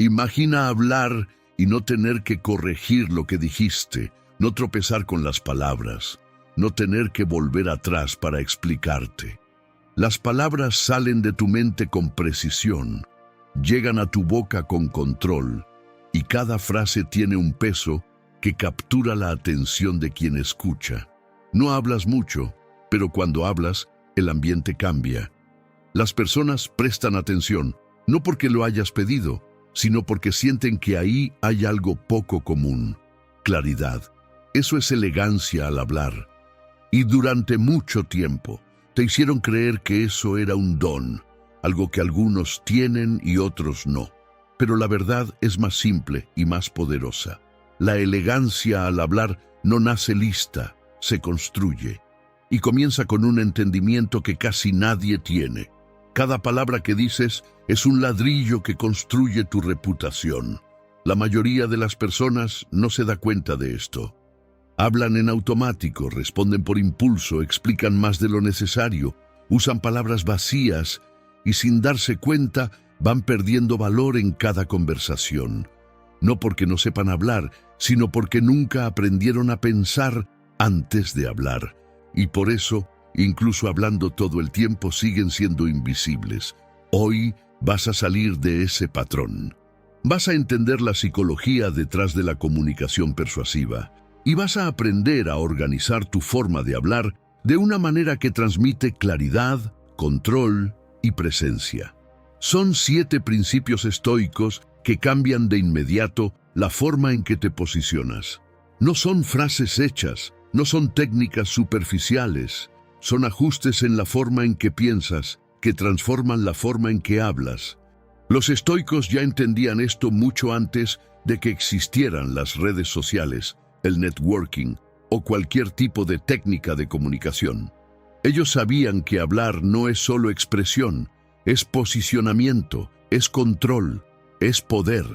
Imagina hablar y no tener que corregir lo que dijiste, no tropezar con las palabras, no tener que volver atrás para explicarte. Las palabras salen de tu mente con precisión, llegan a tu boca con control, y cada frase tiene un peso que captura la atención de quien escucha. No hablas mucho, pero cuando hablas, el ambiente cambia. Las personas prestan atención, no porque lo hayas pedido, sino porque sienten que ahí hay algo poco común. Claridad. Eso es elegancia al hablar. Y durante mucho tiempo, te hicieron creer que eso era un don, algo que algunos tienen y otros no. Pero la verdad es más simple y más poderosa. La elegancia al hablar no nace lista, se construye. Y comienza con un entendimiento que casi nadie tiene. Cada palabra que dices es un ladrillo que construye tu reputación. La mayoría de las personas no se da cuenta de esto. Hablan en automático, responden por impulso, explican más de lo necesario, usan palabras vacías y sin darse cuenta van perdiendo valor en cada conversación. No porque no sepan hablar, sino porque nunca aprendieron a pensar antes de hablar. Y por eso, incluso hablando todo el tiempo, siguen siendo invisibles. Hoy vas a salir de ese patrón. Vas a entender la psicología detrás de la comunicación persuasiva. Y vas a aprender a organizar tu forma de hablar de una manera que transmite claridad, control y presencia. Son 7 principios estoicos que cambian de inmediato la forma en que te posicionas. No son frases hechas, no son técnicas superficiales, son ajustes en la forma en que piensas, que transforman la forma en que hablas. Los estoicos ya entendían esto mucho antes de que existieran las redes sociales, el networking o cualquier tipo de técnica de comunicación. Ellos sabían que hablar no es solo expresión, es posicionamiento, es control, es poder.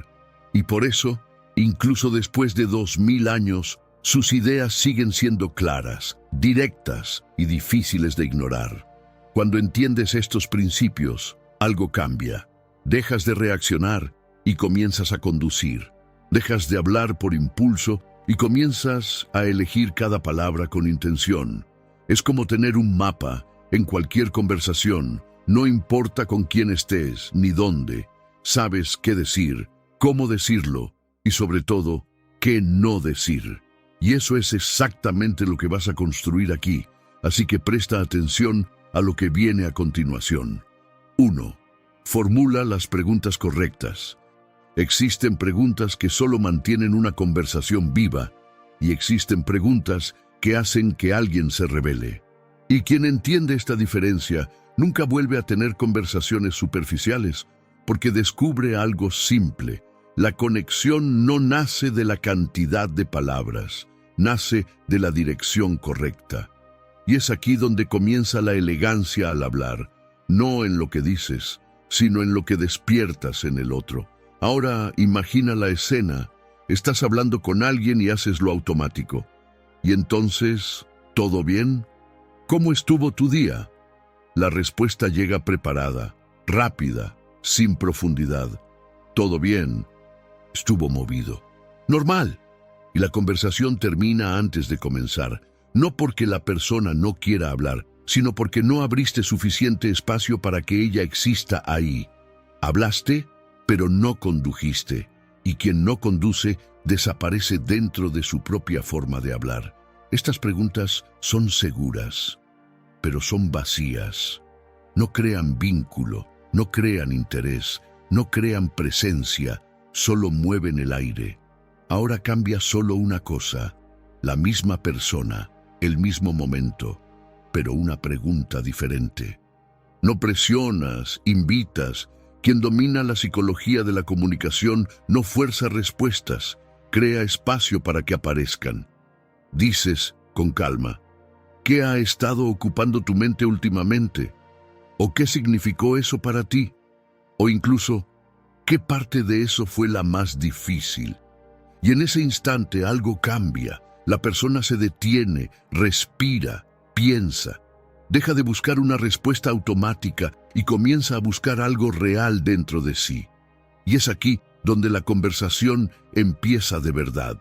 Y por eso, incluso después de 2000 años, sus ideas siguen siendo claras, directas y difíciles de ignorar. Cuando entiendes estos principios, algo cambia. Dejas de reaccionar y comienzas a conducir. Dejas de hablar por impulso y comienzas a elegir cada palabra con intención. Es como tener un mapa en cualquier conversación. No importa con quién estés ni dónde. Sabes qué decir, cómo decirlo y sobre todo, qué no decir. Y eso es exactamente lo que vas a construir aquí. Así que presta atención a lo que viene a continuación. 1. Formula las preguntas correctas. Existen preguntas que solo mantienen una conversación viva y existen preguntas que hacen que alguien se revele. Y quien entiende esta diferencia nunca vuelve a tener conversaciones superficiales porque descubre algo simple. La conexión no nace de la cantidad de palabras, nace de la dirección correcta. Y es aquí donde comienza la elegancia al hablar, no en lo que dices, sino en lo que despiertas en el otro. Ahora imagina la escena, estás hablando con alguien y haces lo automático. Y entonces, ¿todo bien? ¿Cómo estuvo tu día? La respuesta llega preparada, rápida, sin profundidad. Todo bien. Estuvo movido. Normal. Y la conversación termina antes de comenzar, no porque la persona no quiera hablar, sino porque no abriste suficiente espacio para que ella exista ahí. Hablaste, pero no condujiste, y quien no conduce desaparece dentro de su propia forma de hablar. Estas preguntas son seguras, pero son vacías. No crean vínculo, no crean interés, no crean presencia, solo mueven el aire. Ahora cambia solo una cosa, la misma persona, el mismo momento, pero una pregunta diferente. No presionas, invitas. Quien domina la psicología de la comunicación no fuerza respuestas, crea espacio para que aparezcan. Dices, con calma, ¿qué ha estado ocupando tu mente últimamente? ¿O qué significó eso para ti? O incluso, ¿qué parte de eso fue la más difícil? Y en ese instante algo cambia. La persona se detiene, respira, piensa. Deja de buscar una respuesta automática y comienza a buscar algo real dentro de sí. Y es aquí donde la conversación empieza de verdad.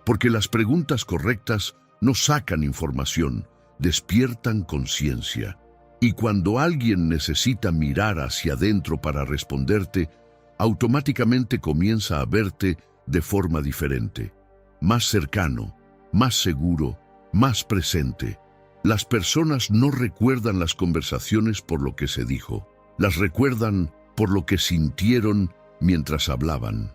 Porque las preguntas correctas no sacan información, despiertan conciencia. Y cuando alguien necesita mirar hacia adentro para responderte, automáticamente comienza a verte de forma diferente, más cercano, más seguro, más presente. Las personas no recuerdan las conversaciones por lo que se dijo, las recuerdan por lo que sintieron mientras hablaban.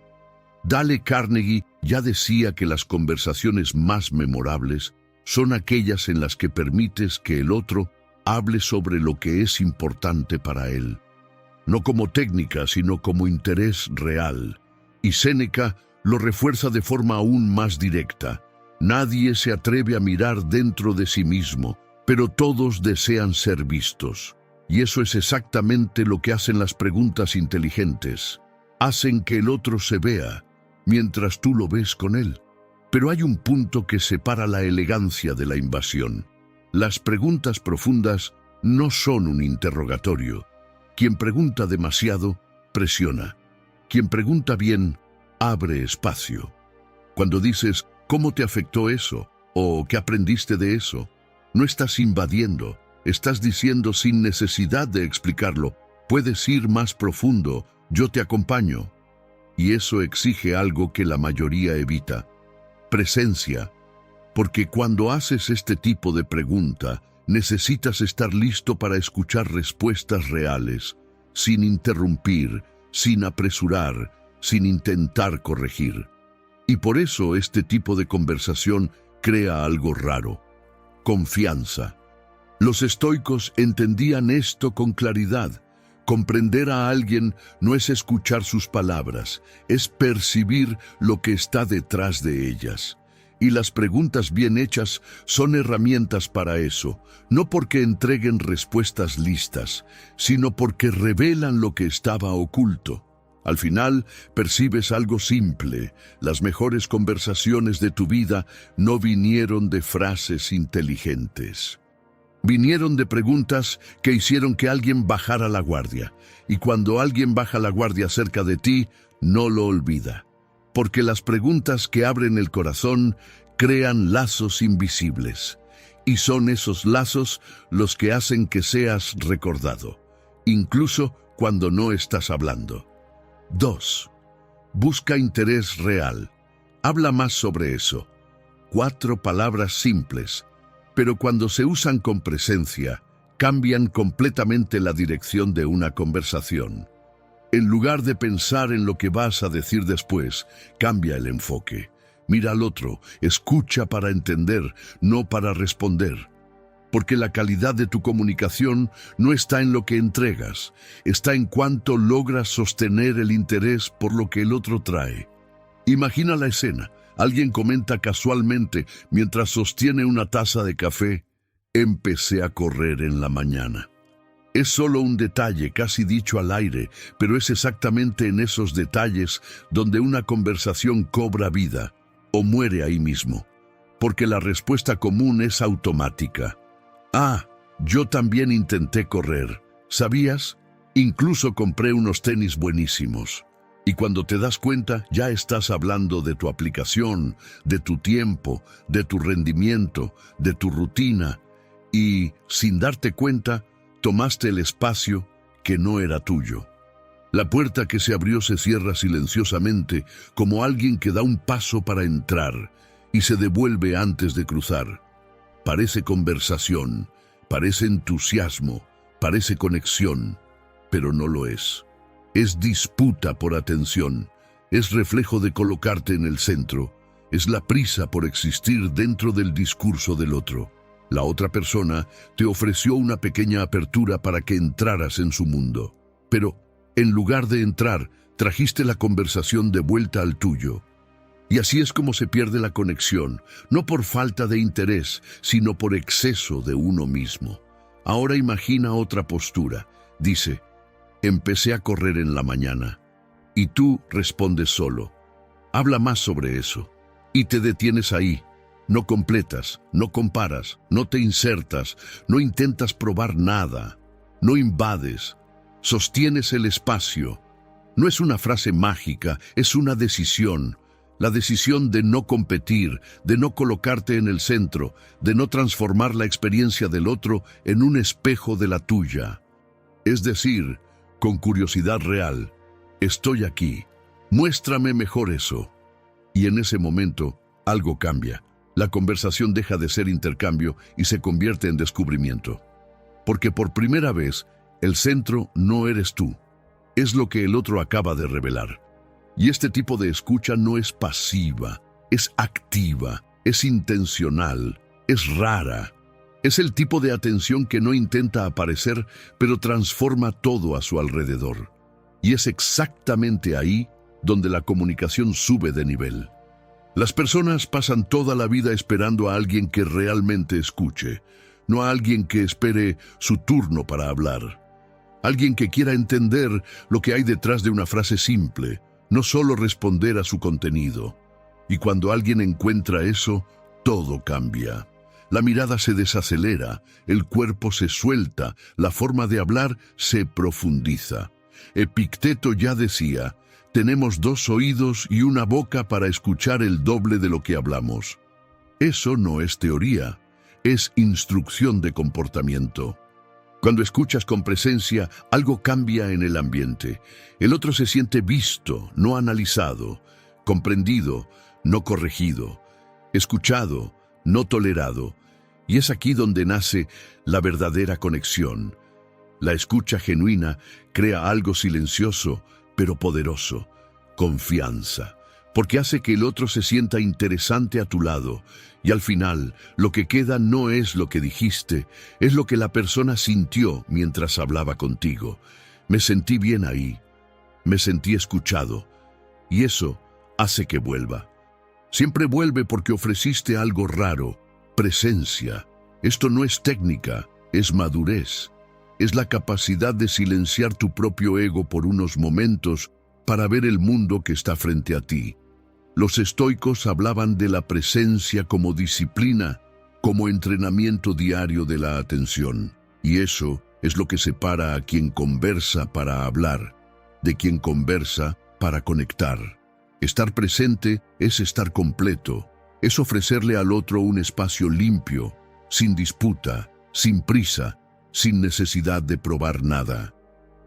Dale Carnegie ya decía que las conversaciones más memorables son aquellas en las que permites que el otro hable sobre lo que es importante para él, no como técnica, sino como interés real. Y Séneca lo refuerza de forma aún más directa. Nadie se atreve a mirar dentro de sí mismo, pero todos desean ser vistos. Y eso es exactamente lo que hacen las preguntas inteligentes. Hacen que el otro se vea, mientras tú lo ves con él. Pero hay un punto que separa la elegancia de la invasión. Las preguntas profundas no son un interrogatorio. Quien pregunta demasiado, presiona. Quien pregunta bien, abre espacio. Cuando dices, ¿cómo te afectó eso? ¿O qué aprendiste de eso? No estás invadiendo, estás diciendo sin necesidad de explicarlo. Puedes ir más profundo, yo te acompaño. Y eso exige algo que la mayoría evita: presencia. Porque cuando haces este tipo de pregunta, necesitas estar listo para escuchar respuestas reales, sin interrumpir, sin apresurar, sin intentar corregir. Y por eso este tipo de conversación crea algo raro: confianza. Los estoicos entendían esto con claridad. Comprender a alguien no es escuchar sus palabras, es percibir lo que está detrás de ellas. Y las preguntas bien hechas son herramientas para eso, no porque entreguen respuestas listas, sino porque revelan lo que estaba oculto. Al final, percibes algo simple: las mejores conversaciones de tu vida no vinieron de frases inteligentes. Vinieron de preguntas que hicieron que alguien bajara la guardia. Y cuando alguien baja la guardia cerca de ti, no lo olvida. Porque las preguntas que abren el corazón crean lazos invisibles. Y son esos lazos los que hacen que seas recordado, incluso cuando no estás hablando. 2. Busca interés real. Habla más sobre eso. 4 palabras simples, pero cuando se usan con presencia, cambian completamente la dirección de una conversación. En lugar de pensar en lo que vas a decir después, cambia el enfoque. Mira al otro, escucha para entender, no para responder. Porque la calidad de tu comunicación no está en lo que entregas, está en cuánto logras sostener el interés por lo que el otro trae. Imagina la escena. Alguien comenta casualmente mientras sostiene una taza de café: empecé a correr en la mañana. Es solo un detalle, casi dicho al aire, pero es exactamente en esos detalles donde una conversación cobra vida, o muere ahí mismo. Porque la respuesta común es automática. Ah, yo también intenté correr. ¿Sabías? Incluso compré unos tenis buenísimos. Y cuando te das cuenta, ya estás hablando de tu aplicación, de tu tiempo, de tu rendimiento, de tu rutina. Y, sin darte cuenta, tomaste el espacio que no era tuyo. La puerta que se abrió se cierra silenciosamente, como alguien que da un paso para entrar y se devuelve antes de cruzar. Parece conversación, parece entusiasmo, parece conexión, pero no lo es. Es disputa por atención, es reflejo de colocarte en el centro, es la prisa por existir dentro del discurso del otro. La otra persona te ofreció una pequeña apertura para que entraras en su mundo, pero en lugar de entrar, trajiste la conversación de vuelta al tuyo. Y así es como se pierde la conexión, no por falta de interés, sino por exceso de uno mismo. Ahora imagina otra postura. Dice: empecé a correr en la mañana. Y tú respondes solo. Habla más sobre eso. Y te detienes ahí. No completas, no comparas, no te insertas, no intentas probar nada. No invades. Sostienes el espacio. No es una frase mágica, es una decisión. La decisión de no competir, de no colocarte en el centro, de no transformar la experiencia del otro en un espejo de la tuya. Es decir, con curiosidad real, estoy aquí, muéstrame mejor eso. Y en ese momento, algo cambia. La conversación deja de ser intercambio y se convierte en descubrimiento. Porque por primera vez, el centro no eres tú, es lo que el otro acaba de revelar. Y este tipo de escucha no es pasiva, es activa, es intencional, es rara. Es el tipo de atención que no intenta aparecer, pero transforma todo a su alrededor. Y es exactamente ahí donde la comunicación sube de nivel. Las personas pasan toda la vida esperando a alguien que realmente escuche, no a alguien que espere su turno para hablar. Alguien que quiera entender lo que hay detrás de una frase simple, no solo responder a su contenido. Y cuando alguien encuentra eso, todo cambia. La mirada se desacelera, el cuerpo se suelta, la forma de hablar se profundiza. Epicteto ya decía, tenemos 2 oídos y una boca para escuchar el doble de lo que hablamos. Eso no es teoría, es instrucción de comportamiento. Cuando escuchas con presencia, algo cambia en el ambiente. El otro se siente visto, no analizado, comprendido, no corregido, escuchado, no tolerado. Y es aquí donde nace la verdadera conexión. La escucha genuina crea algo silencioso, pero poderoso, confianza, porque hace que el otro se sienta interesante a tu lado. Y al final, lo que queda no es lo que dijiste, es lo que la persona sintió mientras hablaba contigo. Me sentí bien ahí, me sentí escuchado, y eso hace que vuelva. Siempre vuelve porque ofreciste algo raro, presencia. Esto no es técnica, es madurez. Es la capacidad de silenciar tu propio ego por unos momentos para ver el mundo que está frente a ti. Los estoicos hablaban de la presencia como disciplina, como entrenamiento diario de la atención. Y eso es lo que separa a quien conversa para hablar, de quien conversa para conectar. Estar presente es estar completo, es ofrecerle al otro un espacio limpio, sin disputa, sin prisa, sin necesidad de probar nada.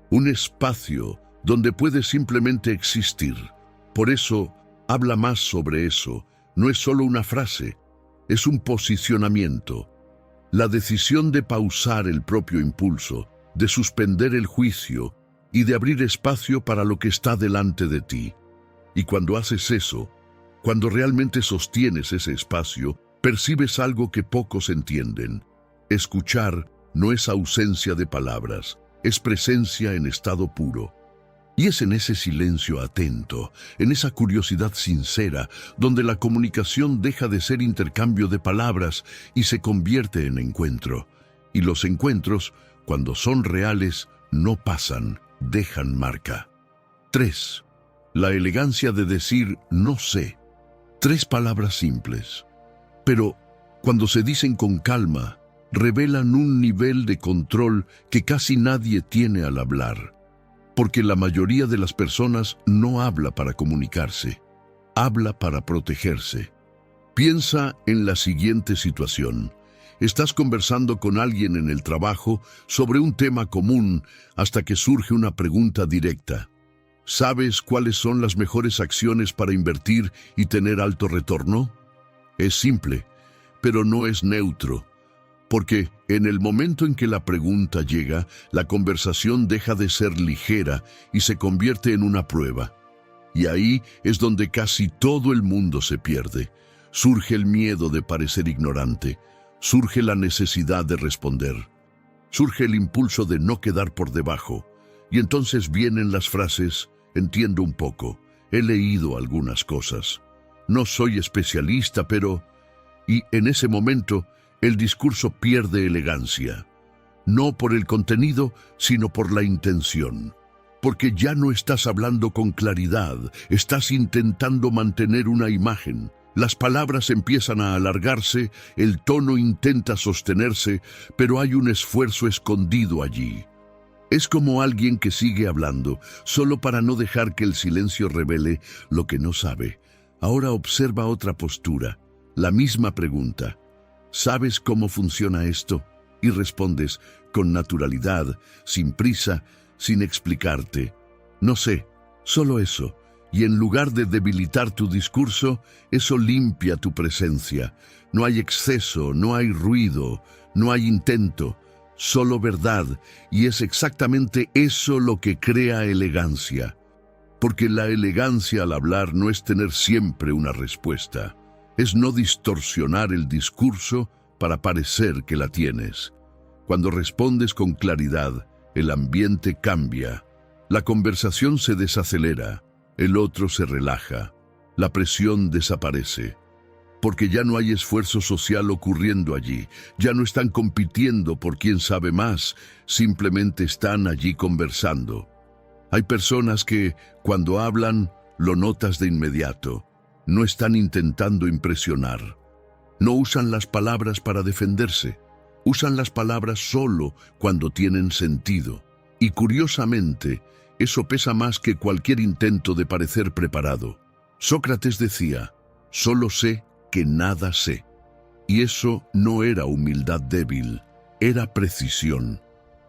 Un espacio donde puedes simplemente existir. Por eso, habla más sobre eso. No es solo una frase, es un posicionamiento. La decisión de pausar el propio impulso, de suspender el juicio y de abrir espacio para lo que está delante de ti. Y cuando haces eso, cuando realmente sostienes ese espacio, percibes algo que pocos entienden. Escuchar no es ausencia de palabras, es presencia en estado puro. Y es en ese silencio atento, en esa curiosidad sincera, donde la comunicación deja de ser intercambio de palabras y se convierte en encuentro. Y los encuentros, cuando son reales, no pasan, dejan marca. 3. La elegancia de decir no sé. 3 palabras simples. Pero, cuando se dicen con calma, revelan un nivel de control que casi nadie tiene al hablar. Porque la mayoría de las personas no habla para comunicarse, habla para protegerse. Piensa en la siguiente situación. Estás conversando con alguien en el trabajo sobre un tema común hasta que surge una pregunta directa. ¿Sabes cuáles son las mejores acciones para invertir y tener alto retorno? Es simple, pero no es neutro. Porque en el momento en que la pregunta llega, la conversación deja de ser ligera y se convierte en una prueba. Y ahí es donde casi todo el mundo se pierde. Surge el miedo de parecer ignorante, surge la necesidad de responder, surge el impulso de no quedar por debajo. Y entonces vienen las frases, entiendo un poco, he leído algunas cosas, no soy especialista, pero... Y en ese momento, el discurso pierde elegancia, no por el contenido, sino por la intención. Porque ya no estás hablando con claridad, estás intentando mantener una imagen. Las palabras empiezan a alargarse, el tono intenta sostenerse, pero hay un esfuerzo escondido allí. Es como alguien que sigue hablando, solo para no dejar que el silencio revele lo que no sabe. Ahora observa otra postura, la misma pregunta. ¿Sabes cómo funciona esto? Y respondes con naturalidad, sin prisa, sin explicarte. No sé, solo eso. Y en lugar de debilitar tu discurso, eso limpia tu presencia. No hay exceso, no hay ruido, no hay intento, solo verdad. Y es exactamente eso lo que crea elegancia. Porque la elegancia al hablar no es tener siempre una respuesta. Es no distorsionar el discurso para parecer que la tienes. Cuando respondes con claridad, el ambiente cambia. La conversación se desacelera. El otro se relaja, la presión desaparece, porque ya no hay esfuerzo social ocurriendo allí, ya no están compitiendo por quién sabe más, simplemente están allí conversando. Hay personas que, cuando hablan, lo notas de inmediato, no están intentando impresionar, no usan las palabras para defenderse, usan las palabras solo cuando tienen sentido, y curiosamente, eso pesa más que cualquier intento de parecer preparado. Sócrates decía, solo sé que nada sé. Y eso no era humildad débil, era precisión.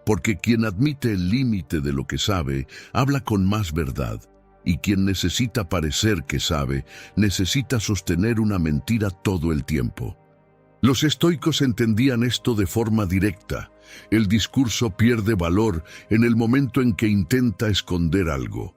Porque quien admite el límite de lo que sabe, habla con más verdad. Y quien necesita parecer que sabe, necesita sostener una mentira todo el tiempo. Los estoicos entendían esto de forma directa. El discurso pierde valor en el momento en que intenta esconder algo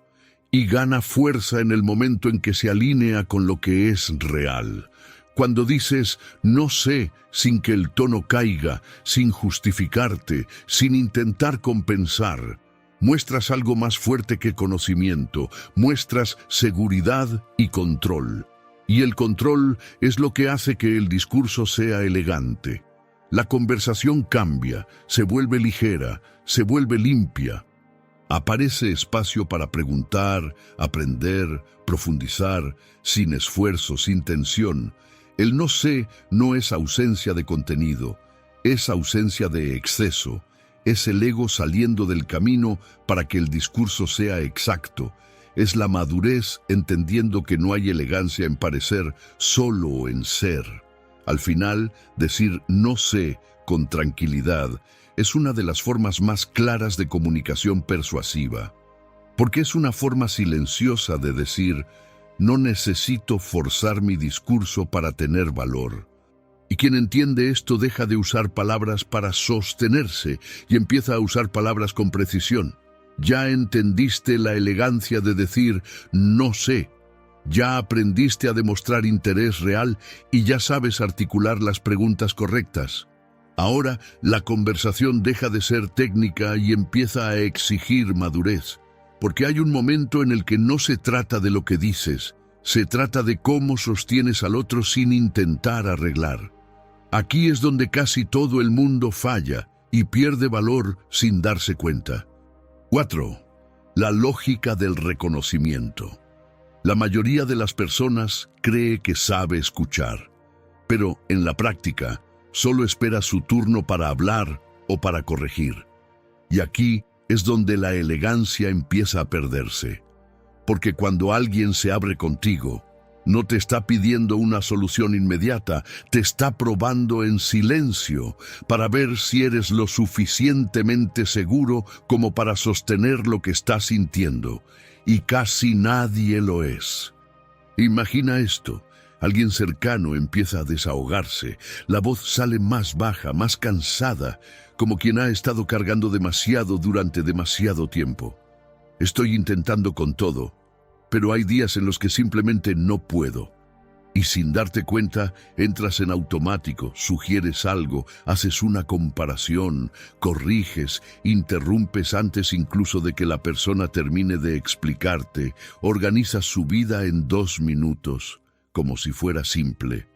y gana fuerza en el momento en que se alinea con lo que es real. Cuando dices no sé sin que el tono caiga, sin justificarte, sin intentar compensar, muestras algo más fuerte que conocimiento, muestras seguridad y control. Y el control es lo que hace que el discurso sea elegante. La conversación cambia, se vuelve ligera, se vuelve limpia. Aparece espacio para preguntar, aprender, profundizar, sin esfuerzo, sin tensión. El no sé no es ausencia de contenido, es ausencia de exceso. Es el ego saliendo del camino para que el discurso sea exacto. Es la madurez entendiendo que no hay elegancia en parecer, solo en ser. Al final, decir no sé con tranquilidad es una de las formas más claras de comunicación persuasiva, porque es una forma silenciosa de decir no necesito forzar mi discurso para tener valor. Y quien entiende esto deja de usar palabras para sostenerse y empieza a usar palabras con precisión. Ya entendiste la elegancia de decir no sé. Ya aprendiste a demostrar interés real y ya sabes articular las preguntas correctas. Ahora la conversación deja de ser técnica y empieza a exigir madurez, porque hay un momento en el que no se trata de lo que dices, se trata de cómo sostienes al otro sin intentar arreglar. Aquí es donde casi todo el mundo falla y pierde valor sin darse cuenta. 4. La lógica del reconocimiento. La mayoría de las personas cree que sabe escuchar, pero en la práctica solo espera su turno para hablar o para corregir. Y aquí es donde la elegancia empieza a perderse, porque cuando alguien se abre contigo, no te está pidiendo una solución inmediata, te está probando en silencio para ver si eres lo suficientemente seguro como para sostener lo que estás sintiendo. Y casi nadie lo es. Imagina esto. Alguien cercano empieza a desahogarse. La voz sale más baja, más cansada, como quien ha estado cargando demasiado durante demasiado tiempo. Estoy intentando con todo, pero hay días en los que simplemente no puedo. Y sin darte cuenta, entras en automático, sugieres algo, haces una comparación, corriges, interrumpes antes incluso de que la persona termine de explicarte, organizas su vida en 2 minutos, como si fuera simple.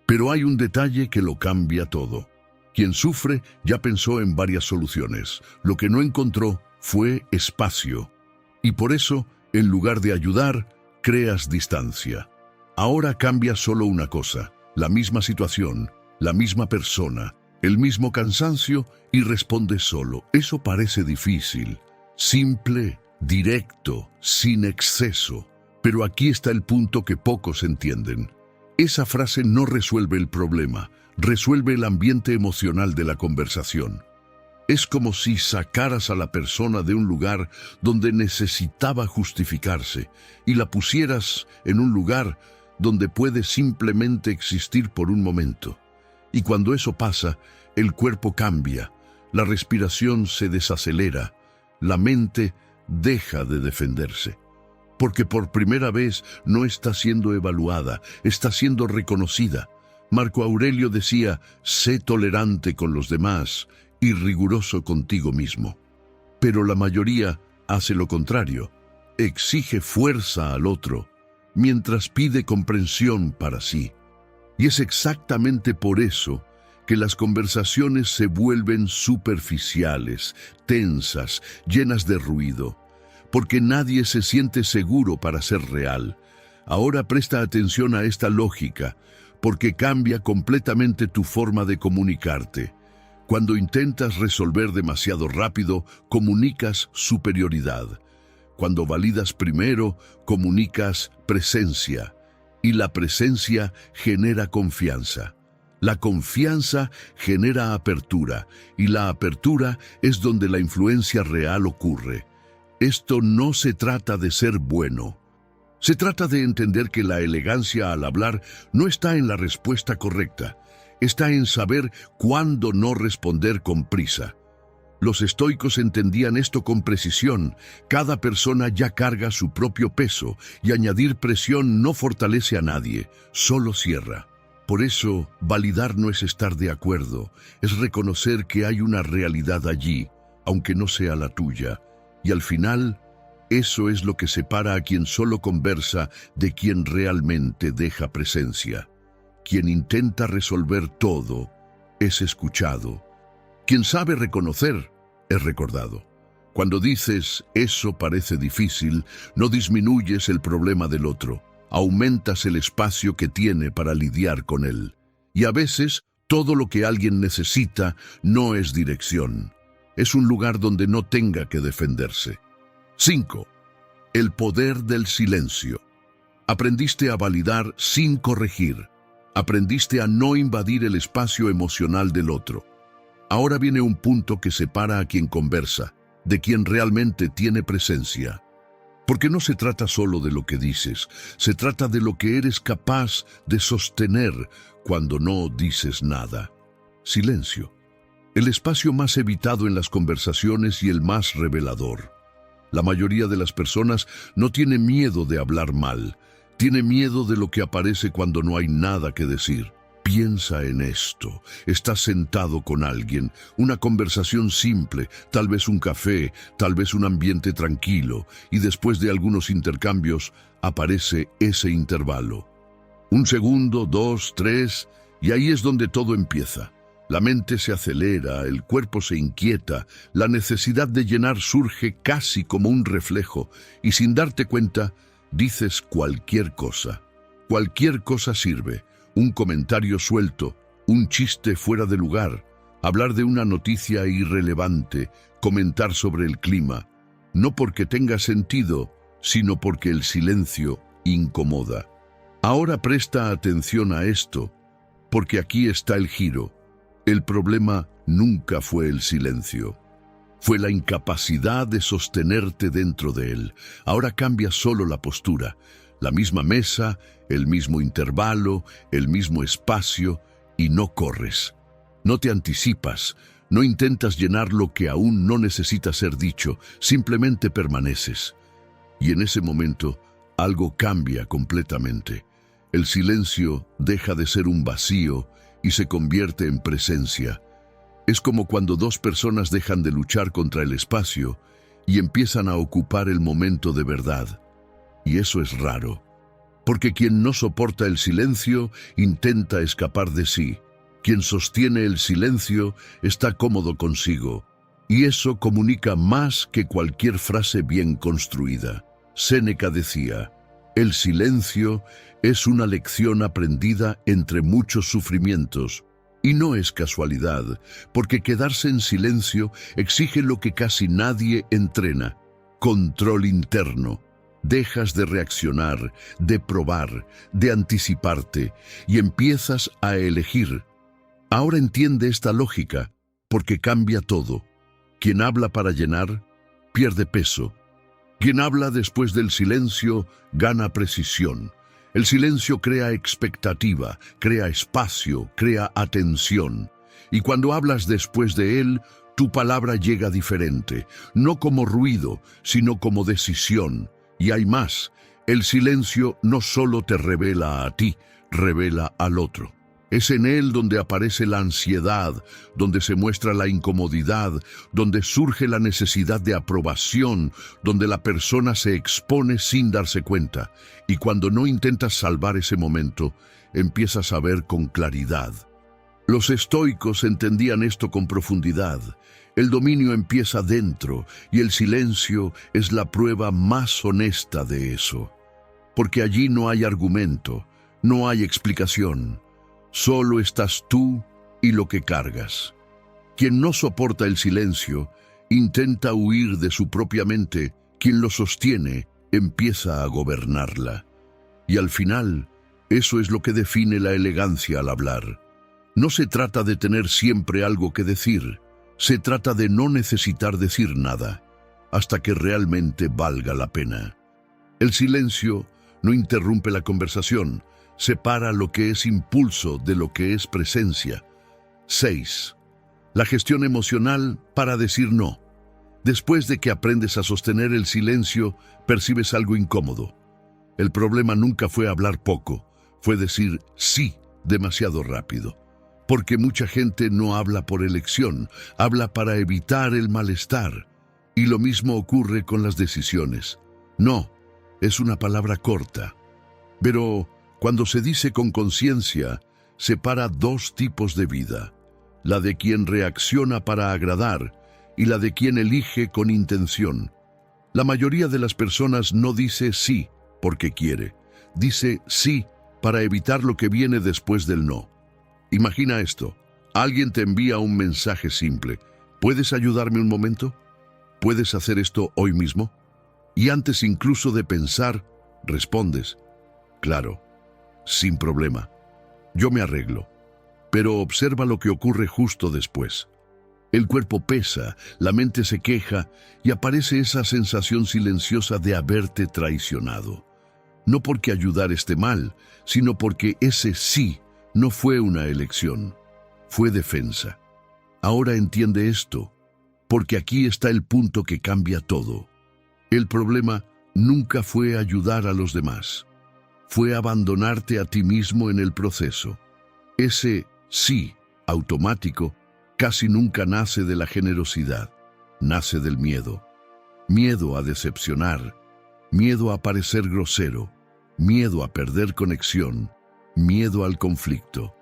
Pero hay un detalle que lo cambia todo. Quien sufre ya pensó en varias soluciones. Lo que no encontró fue espacio. Y por eso, en lugar de ayudar, creas distancia. Ahora cambia solo una cosa, la misma situación, la misma persona, el mismo cansancio y respondes solo. Eso parece difícil, simple, directo, sin exceso. Pero aquí está el punto que pocos entienden. Esa frase no resuelve el problema, resuelve el ambiente emocional de la conversación. Es como si sacaras a la persona de un lugar donde necesitaba justificarse y la pusieras en un lugar donde puede simplemente existir por un momento. Y cuando eso pasa, el cuerpo cambia, la respiración se desacelera, la mente deja de defenderse. Porque por primera vez no está siendo evaluada, está siendo reconocida. Marco Aurelio decía, sé tolerante con los demás y riguroso contigo mismo. Pero la mayoría hace lo contrario, exige fuerza al otro, mientras pide comprensión para sí. Y es exactamente por eso que las conversaciones se vuelven superficiales, tensas, llenas de ruido, porque nadie se siente seguro para ser real. Ahora presta atención a esta lógica, porque cambia completamente tu forma de comunicarte. Cuando intentas resolver demasiado rápido, comunicas superioridad. Cuando validas primero, comunicas presencia. Y la presencia genera confianza. La confianza genera apertura, y la apertura es donde la influencia real ocurre. Esto no se trata de ser bueno. Se trata de entender que la elegancia al hablar no está en la respuesta correcta. Está en saber cuándo no responder con prisa. Los estoicos entendían esto con precisión. Cada persona ya carga su propio peso y añadir presión no fortalece a nadie, solo cierra. Por eso, validar no es estar de acuerdo, es reconocer que hay una realidad allí, aunque no sea la tuya. Y al final, eso es lo que separa a quien solo conversa de quien realmente deja presencia. Quien intenta resolver todo es escuchado. Quien sabe reconocer es recordado. Cuando dices, eso parece difícil, no disminuyes el problema del otro, aumentas el espacio que tiene para lidiar con él. Y a veces, todo lo que alguien necesita no es dirección. Es un lugar donde no tenga que defenderse. 5. El poder del silencio. Aprendiste a validar sin corregir. Aprendiste a no invadir el espacio emocional del otro. Ahora viene un punto que separa a quien conversa, de quien realmente tiene presencia. Porque no se trata solo de lo que dices, se trata de lo que eres capaz de sostener cuando no dices nada. Silencio. El espacio más evitado en las conversaciones y el más revelador. La mayoría de las personas no tiene miedo de hablar mal, tiene miedo de lo que aparece cuando no hay nada que decir. Piensa en esto. Estás sentado con alguien, una conversación simple, tal vez un café, tal vez un ambiente tranquilo, y después de algunos intercambios aparece ese intervalo. 1 segundo, 2, 3, y ahí es donde todo empieza. La mente se acelera, el cuerpo se inquieta, la necesidad de llenar surge casi como un reflejo, y sin darte cuenta, dices cualquier cosa. Cualquier cosa sirve. Un comentario suelto, un chiste fuera de lugar, hablar de una noticia irrelevante, comentar sobre el clima, no porque tenga sentido, sino porque el silencio incomoda. Ahora presta atención a esto, porque aquí está el giro. El problema nunca fue el silencio. Fue la incapacidad de sostenerte dentro de él. Ahora cambia solo la postura. La misma mesa, el mismo intervalo, el mismo espacio, y no corres. No te anticipas, no intentas llenar lo que aún no necesita ser dicho, simplemente permaneces. Y en ese momento, algo cambia completamente. El silencio deja de ser un vacío y se convierte en presencia. Es como cuando dos personas dejan de luchar contra el espacio y empiezan a ocupar el momento de verdad. Y eso es raro, porque quien no soporta el silencio intenta escapar de sí. Quien sostiene el silencio está cómodo consigo, y eso comunica más que cualquier frase bien construida. Séneca decía, el silencio es una lección aprendida entre muchos sufrimientos, Y no es casualidad, porque quedarse en silencio exige lo que casi nadie entrena: control interno. Dejas de reaccionar, de probar, de anticiparte, y empiezas a elegir. Ahora entiende esta lógica, porque cambia todo. Quien habla para llenar, pierde peso. Quien habla después del silencio, gana precisión. El silencio crea expectativa, crea espacio, crea atención. Y cuando hablas después de él, tu palabra llega diferente, no como ruido, sino como decisión. Y hay más: el silencio no solo te revela a ti, revela al otro. Es en él donde aparece la ansiedad, donde se muestra la incomodidad, donde surge la necesidad de aprobación, donde la persona se expone sin darse cuenta. Y cuando no intentas salvar ese momento, empiezas a ver con claridad. Los estoicos entendían esto con profundidad. El dominio empieza dentro, y el silencio es la prueba más honesta de eso. Porque allí no hay argumento, no hay explicación. Solo estás tú y lo que cargas. Quien no soporta el silencio intenta huir de su propia mente. Quien lo sostiene empieza a gobernarla. Y al final, eso es lo que define la elegancia al hablar. No se trata de tener siempre algo que decir. Se trata de no necesitar decir nada, hasta que realmente valga la pena. El silencio no interrumpe la conversación. Separa lo que es impulso de lo que es presencia. 6. La gestión emocional para decir no. Después de que aprendes a sostener el silencio, percibes algo incómodo. El problema nunca fue hablar poco, fue decir sí demasiado rápido. Porque mucha gente no habla por elección, habla para evitar el malestar. Y lo mismo ocurre con las decisiones. No, es una palabra corta. Pero cuando se dice con conciencia, separa dos tipos de vida: la de quien reacciona para agradar y la de quien elige con intención. La mayoría de las personas no dice sí porque quiere, dice sí para evitar lo que viene después del no. Imagina esto: alguien te envía un mensaje simple: ¿puedes ayudarme un momento? ¿Puedes hacer esto hoy mismo? Y antes incluso de pensar, respondes: claro. Sin problema. Yo me arreglo. Pero observa lo que ocurre justo después. El cuerpo pesa, la mente se queja y aparece esa sensación silenciosa de haberte traicionado. No porque ayudar esté mal, sino porque ese sí no fue una elección, fue defensa. Ahora entiende esto, porque aquí está el punto que cambia todo. El problema nunca fue ayudar a los demás. Fue abandonarte a ti mismo en el proceso. Ese sí automático casi nunca nace de la generosidad, nace del miedo. Miedo a decepcionar, miedo a parecer grosero, miedo a perder conexión, miedo al conflicto.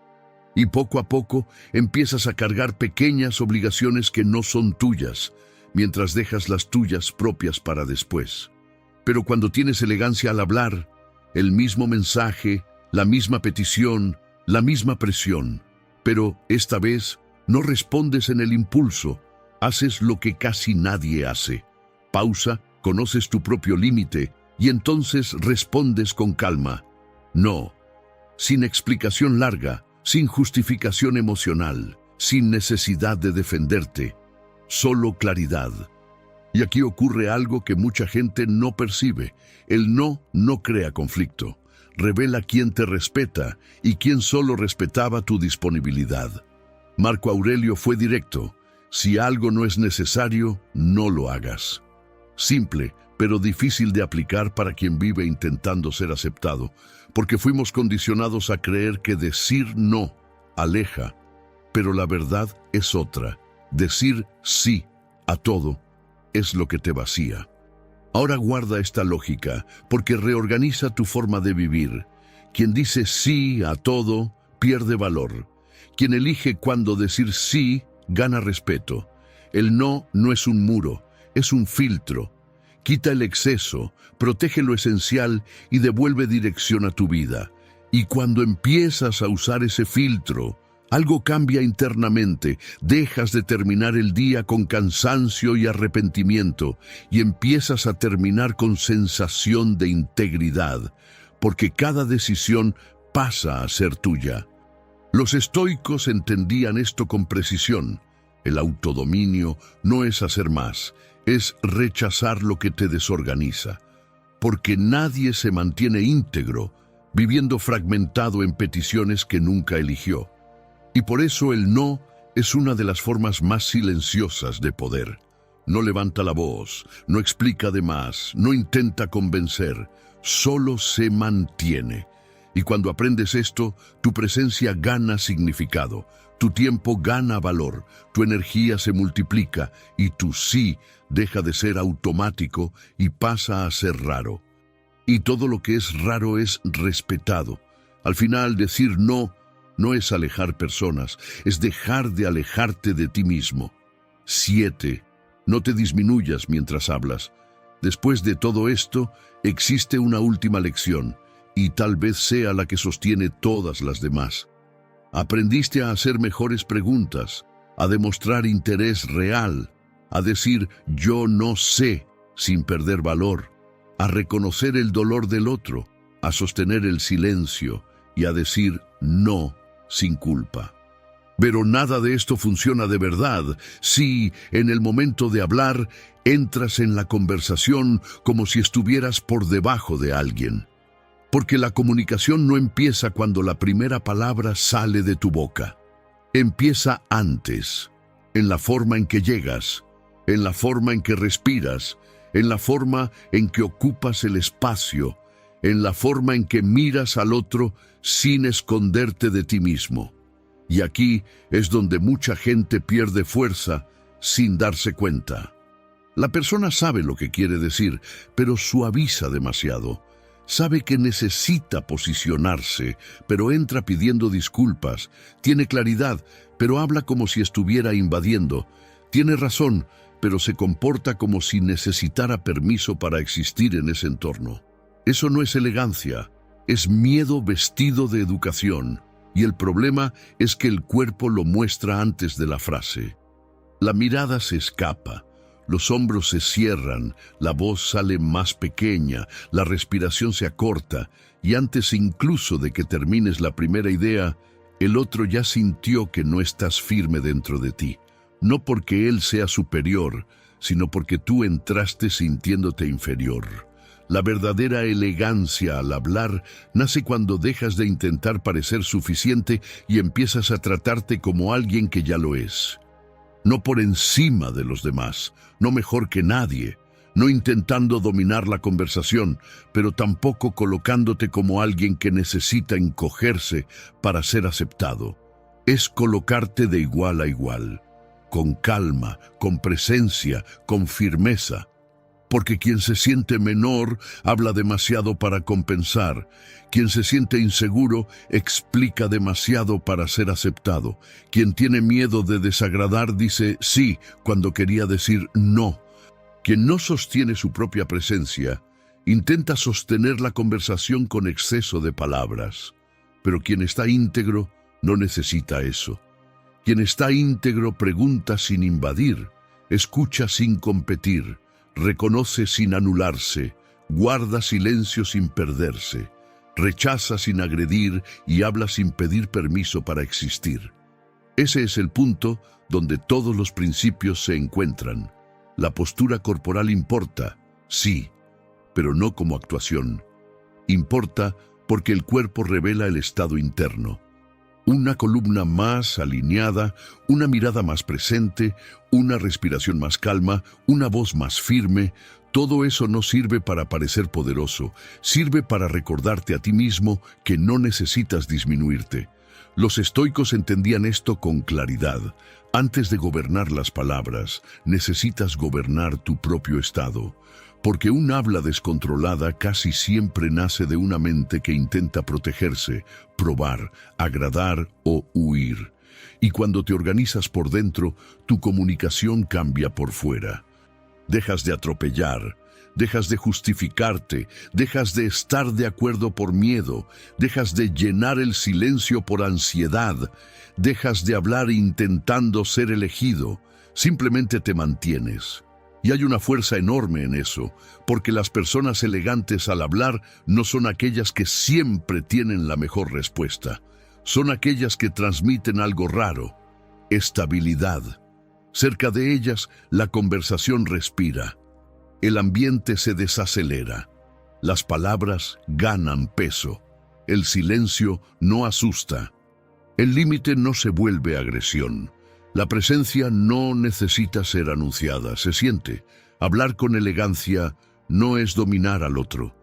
Y poco a poco empiezas a cargar pequeñas obligaciones que no son tuyas, mientras dejas las tuyas propias para después. Pero cuando tienes elegancia al hablar, el mismo mensaje, la misma petición, la misma presión. Pero esta vez no respondes en el impulso, haces lo que casi nadie hace. Pausa, conoces tu propio límite y entonces respondes con calma. No, sin explicación larga, sin justificación emocional, sin necesidad de defenderte, solo claridad. Y aquí ocurre algo que mucha gente no percibe. El no crea conflicto. Revela quién te respeta y quién solo respetaba tu disponibilidad. Marco Aurelio fue directo: si algo no es necesario, no lo hagas. Simple, pero difícil de aplicar para quien vive intentando ser aceptado, porque fuimos condicionados a creer que decir no aleja, pero la verdad es otra. Decir sí a todo es lo que te vacía. Ahora guarda esta lógica, porque reorganiza tu forma de vivir. Quien dice sí a todo, pierde valor. Quien elige cuándo decir sí, gana respeto. El no es un muro, es un filtro. Quita el exceso, protege lo esencial y devuelve dirección a tu vida. Y cuando empiezas a usar ese filtro, Algo cambia internamente, dejas de terminar el día con cansancio y arrepentimiento y empiezas a terminar con sensación de integridad, porque cada decisión pasa a ser tuya. Los estoicos entendían esto con precisión. El autodominio no es hacer más, es rechazar lo que te desorganiza, porque nadie se mantiene íntegro viviendo fragmentado en peticiones que nunca eligió. Y por eso el no es una de las formas más silenciosas de poder. No levanta la voz, no explica de más, no intenta convencer, solo se mantiene. Y cuando aprendes esto, tu presencia gana significado, tu tiempo gana valor, tu energía se multiplica y tu sí deja de ser automático y pasa a ser raro. Y todo lo que es raro es respetado. Al final, decir no es alejar personas, es dejar de alejarte de ti mismo. 7. No te disminuyas mientras hablas. Después de todo esto, existe una última lección, y tal vez sea la que sostiene todas las demás. Aprendiste a hacer mejores preguntas, a demostrar interés real, a decir yo no sé sin perder valor, a reconocer el dolor del otro, a sostener el silencio y a decir no sin culpa. Pero nada de esto funciona de verdad si, en el momento de hablar, entras en la conversación como si estuvieras por debajo de alguien. Porque la comunicación no empieza cuando la primera palabra sale de tu boca. Empieza antes, en la forma en que llegas, en la forma en que respiras, en la forma en que ocupas el espacio, en la forma en que miras al otro sin esconderte de ti mismo. Y aquí es donde mucha gente pierde fuerza sin darse cuenta. La persona sabe lo que quiere decir, pero suaviza demasiado. Sabe que necesita posicionarse, pero entra pidiendo disculpas. Tiene claridad, pero habla como si estuviera invadiendo. Tiene razón, pero se comporta como si necesitara permiso para existir en ese entorno. Eso no es elegancia, es miedo vestido de educación, y el problema es que el cuerpo lo muestra antes de la frase. La mirada se escapa, los hombros se cierran, la voz sale más pequeña, la respiración se acorta, y antes incluso de que termines la primera idea, el otro ya sintió que no estás firme dentro de ti, no porque él sea superior, sino porque tú entraste sintiéndote inferior. La verdadera elegancia al hablar nace cuando dejas de intentar parecer suficiente y empiezas a tratarte como alguien que ya lo es. No por encima de los demás, no mejor que nadie, no intentando dominar la conversación, pero tampoco colocándote como alguien que necesita encogerse para ser aceptado. Es colocarte de igual a igual, con calma, con presencia, con firmeza. Porque quien se siente menor habla demasiado para compensar. Quien se siente inseguro explica demasiado para ser aceptado. Quien tiene miedo de desagradar dice sí cuando quería decir no. Quien no sostiene su propia presencia intenta sostener la conversación con exceso de palabras. Pero quien está íntegro no necesita eso. Quien está íntegro pregunta sin invadir, escucha sin competir, reconoce sin anularse, guarda silencio sin perderse, rechaza sin agredir y habla sin pedir permiso para existir. Ese es el punto donde todos los principios se encuentran. La postura corporal importa, sí, pero no como actuación. Importa porque el cuerpo revela el estado interno. Una columna más alineada, una mirada más presente, una respiración más calma, una voz más firme, todo eso no sirve para parecer poderoso, sirve para recordarte a ti mismo que no necesitas disminuirte. Los estoicos entendían esto con claridad. Antes de gobernar las palabras, necesitas gobernar tu propio estado. Porque un habla descontrolada casi siempre nace de una mente que intenta protegerse, probar, agradar o huir. Y cuando te organizas por dentro, tu comunicación cambia por fuera. Dejas de atropellar, dejas de justificarte, dejas de estar de acuerdo por miedo, dejas de llenar el silencio por ansiedad, dejas de hablar intentando ser elegido, simplemente te mantienes. Y hay una fuerza enorme en eso, porque las personas elegantes al hablar no son aquellas que siempre tienen la mejor respuesta. Son aquellas que transmiten algo raro: estabilidad. Cerca de ellas, la conversación respira. El ambiente se desacelera. Las palabras ganan peso. El silencio no asusta. El límite no se vuelve agresión. La presencia no necesita ser anunciada, se siente. Hablar con elegancia no es dominar al otro.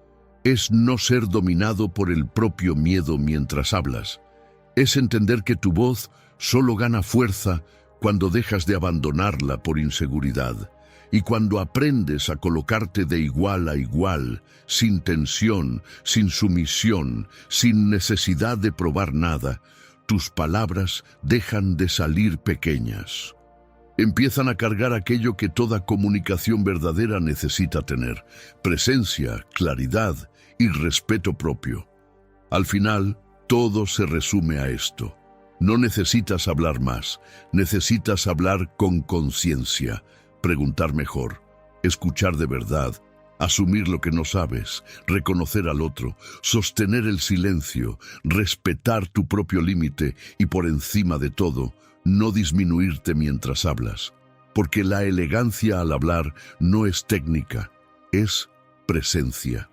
Es no ser dominado por el propio miedo mientras hablas. Es entender que tu voz solo gana fuerza cuando dejas de abandonarla por inseguridad. Y cuando aprendes a colocarte de igual a igual, sin tensión, sin sumisión, sin necesidad de probar nada, tus palabras dejan de salir pequeñas. Empiezan a cargar aquello que toda comunicación verdadera necesita tener: presencia, claridad y respeto propio. Al final, todo se resume a esto. No necesitas hablar más, necesitas hablar con conciencia, preguntar mejor, escuchar de verdad, asumir lo que no sabes, reconocer al otro, sostener el silencio, respetar tu propio límite y, por encima de todo, no disminuirte mientras hablas. Porque la elegancia al hablar no es técnica, es presencia.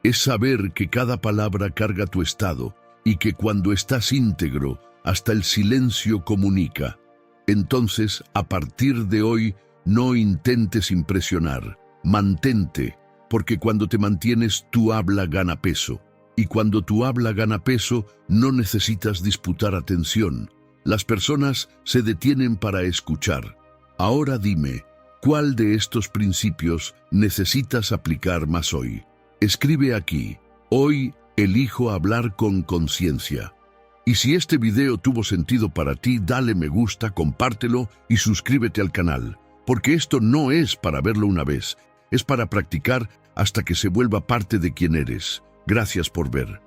Es saber que cada palabra carga tu estado y que cuando estás íntegro, hasta el silencio comunica. Entonces, a partir de hoy, no intentes impresionar. Mantente, porque cuando te mantienes, tu habla gana peso. Y cuando tu habla gana peso, no necesitas disputar atención. Las personas se detienen para escuchar. Ahora dime, ¿cuál de estos principios necesitas aplicar más hoy? Escribe aquí: hoy elijo hablar con conciencia. Y si este video tuvo sentido para ti, dale me gusta, compártelo y suscríbete al canal. Porque esto no es para verlo una vez, es para practicar hasta que se vuelva parte de quien eres. Gracias por ver.